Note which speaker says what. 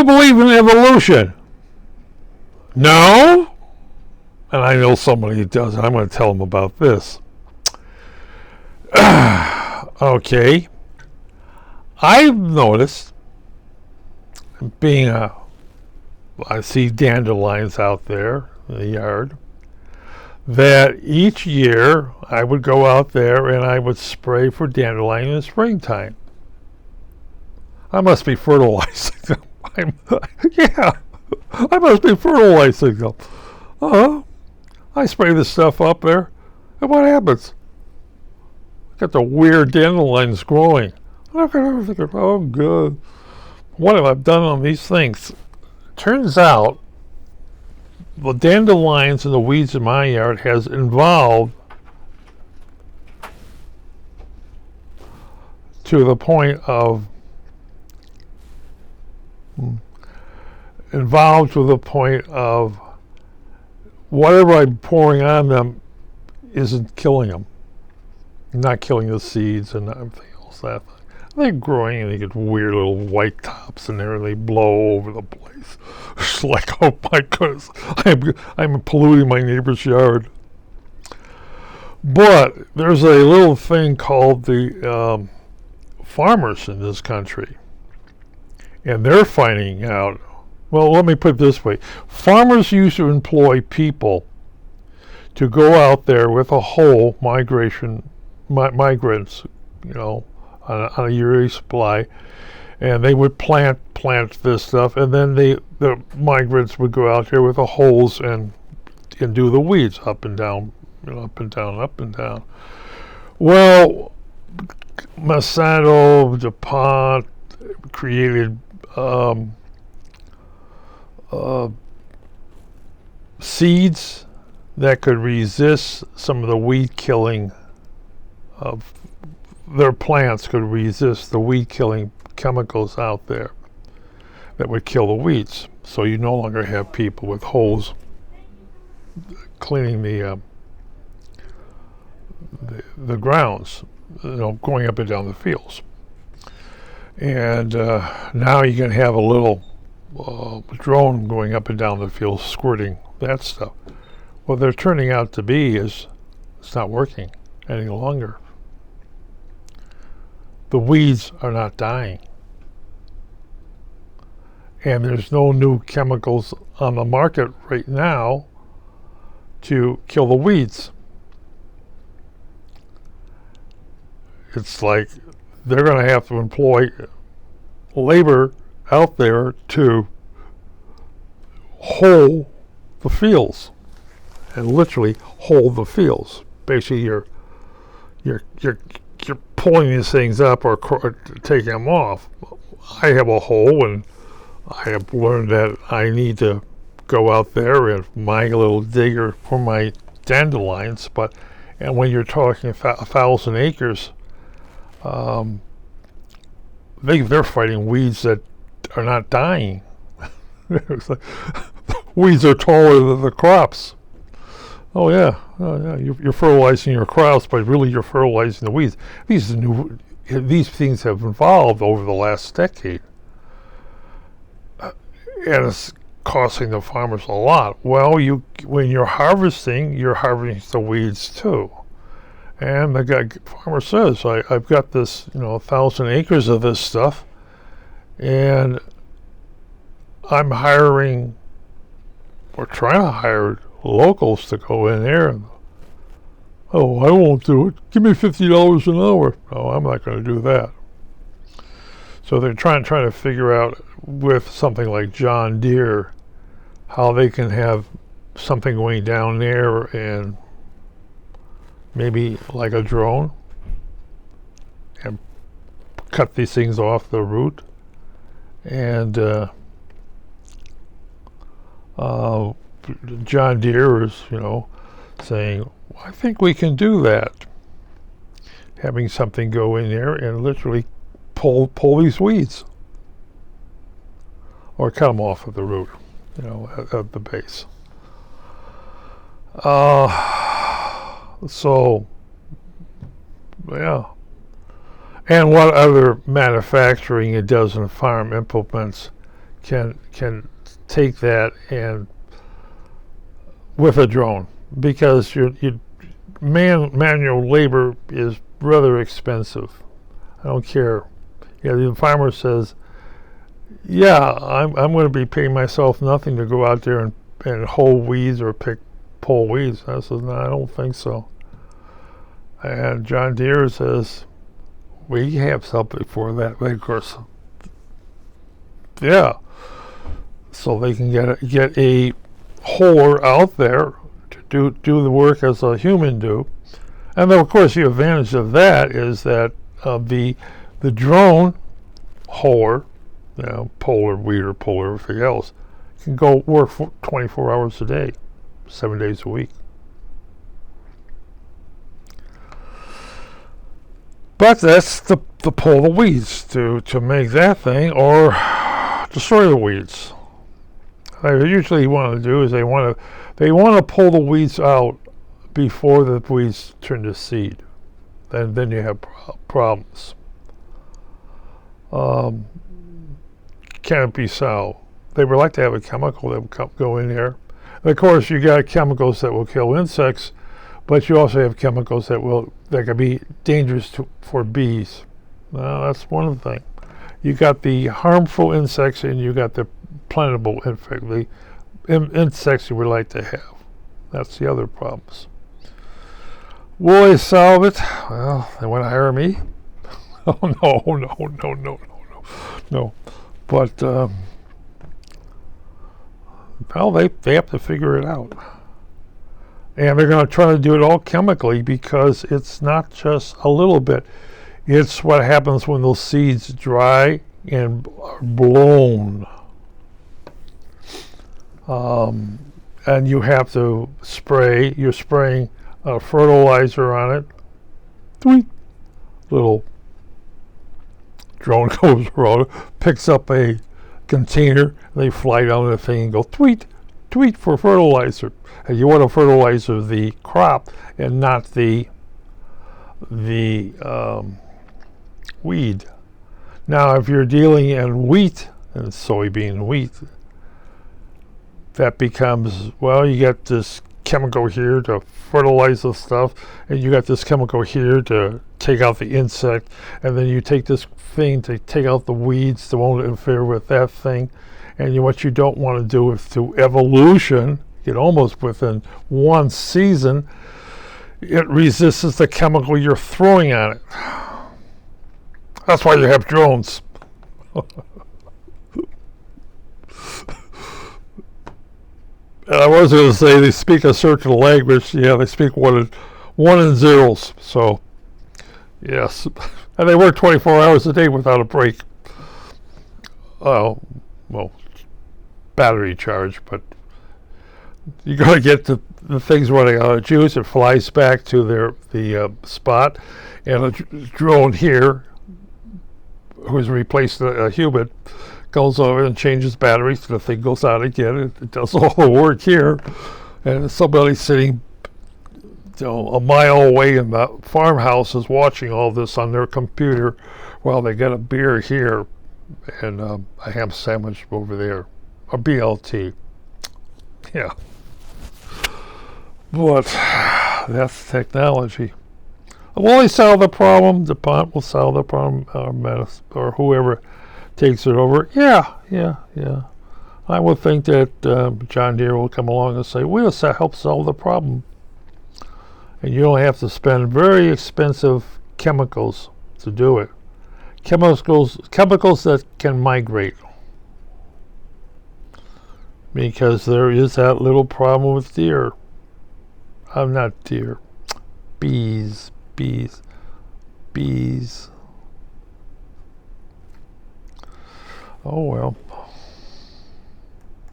Speaker 1: you believe in evolution? No? And I know somebody who does. I'm going to tell them about this. Okay. I've noticed, I see dandelions out there in the yard, that each year I would go out there and I would spray for dandelion in the springtime. I must be fertilizing them. Yeah, I must be fertilizing them. I spray this stuff up there, and what happens? Got the weird dandelions growing. Look at everything. Oh, good. What have I done on these things? Turns out, the dandelions and the weeds in my yard has evolved to the point of whatever I'm pouring on them isn't killing them. Not killing the seeds and everything else. They're growing and they get weird little white tops in there and they blow over the place. It's like, oh my goodness, I'm polluting my neighbor's yard. But there's a little thing called the farmers in this country. And they're finding out, well, let me put it this way. Farmers used to employ people to go out there with a whole migrants, on a yearly supply, and they would plant this stuff, and then the migrants would go out here with the hoes and do the weeds up and down, up and down, up and down. Well, Monsanto, DuPont created seeds that could resist some of the weed killing of their plants, could resist the weed killing chemicals out there that would kill the weeds. So you no longer have people with hoes cleaning the grounds, going up and down the fields. And now you can have a little drone going up and down the field squirting that stuff. What they're turning out to be is it's not working any longer. The weeds are not dying. And there's no new chemicals on the market right now to kill the weeds. It's like they're going to have to employ labor out there to hoe the fields, and literally hoe the fields. Basically, you're pulling these things up or taking them off. I have a hoe, and I have learned that I need to go out there and my little digger for my dandelions. And when you're talking 1,000 acres, they're fighting weeds that are not dying. Weeds are taller than the crops. Oh yeah, you're fertilizing your crops, but really you're fertilizing the weeds. These things have evolved over the last decade, and it's costing the farmers a lot. Well, when you're harvesting the weeds too. And the farmer says, I've got this, 1,000 acres of this stuff, and I'm hiring, or trying to hire locals to go in there. And, oh, I won't do it. Give me $50 an hour. Oh, I'm not going to do that. So they're trying to figure out with something like John Deere how they can have something going down there and maybe like a drone and cut these things off the root. And John Deere is, saying, I think we can do that. Having something go in there and literally pull these weeds. Or cut them off at the root, at the base. So, yeah. And what other manufacturing it does in farm implements can take that and with a drone, because manual labor is rather expensive. I don't care. Yeah, the farmer says, yeah, I'm going to be paying myself nothing to go out there and hoe weeds or pull weeds. I said, no, I don't think so. And John Deere says, we have something for that. Of course, yeah. So they can get a holer out there to do the work as a human do. And then, of course, the advantage of that is that the drone holer, puller, weeder, puller, everything else, can go work for 24 hours a day, 7 days a week. But that's to pull the weeds, to make that thing, or destroy the weeds. What they usually want to do is they want to pull the weeds out before the weeds turn to seed. Then you have problems. Canopy sow. They would like to have a chemical that would go in there. And of course, you got chemicals that will kill insects, but you also have chemicals that can be dangerous for bees. That's one thing. You got the harmful insects, and you got the plantable insects you would like to have. That's the other problems. Will they solve it? Well, they want to hire me. Oh, no. But well, they have to figure it out, and they're going to try to do it all chemically, because it's not just a little bit. It's what happens when those seeds dry and are blown. And you have to spray. You're spraying fertilizer on it. Tweet. Little drone goes around, picks up a container. They fly down the thing and go tweet for fertilizer. And you want to fertilize the crop and not the weed. Now, if you're dealing in wheat and soybean wheat, that becomes, well, you get this chemical here to fertilize the stuff, and you got this chemical here to take out the insect, and then you take this thing to take out the weeds that won't interfere with that thing. And what you don't want to do is through evolution, get almost within one season, it resists the chemical you're throwing on it. That's why you have drones. And I was going to say they speak a certain language. Yeah, they speak one and zeros. So, yes. And they work 24 hours a day without a break. Oh, well, battery charge, but you got to get the things running out of juice. It flies back to the spot, and a drone here, who's replaced a human, goes over and changes batteries, so the thing goes out again. It does all the work here, and somebody sitting a mile away in the farmhouse is watching all this on their computer while they get a beer here and a ham sandwich over there, a BLT. Yeah. But that's technology. Will they solve the problem? DuPont will solve the problem, or whoever takes it over. Yeah. I would think that John Deere will come along and say, we'll help solve the problem. And you don't have to spend very expensive chemicals to do it. Chemicals that can migrate. Because there is that little problem with deer. I'm not deer. Bees. Oh well.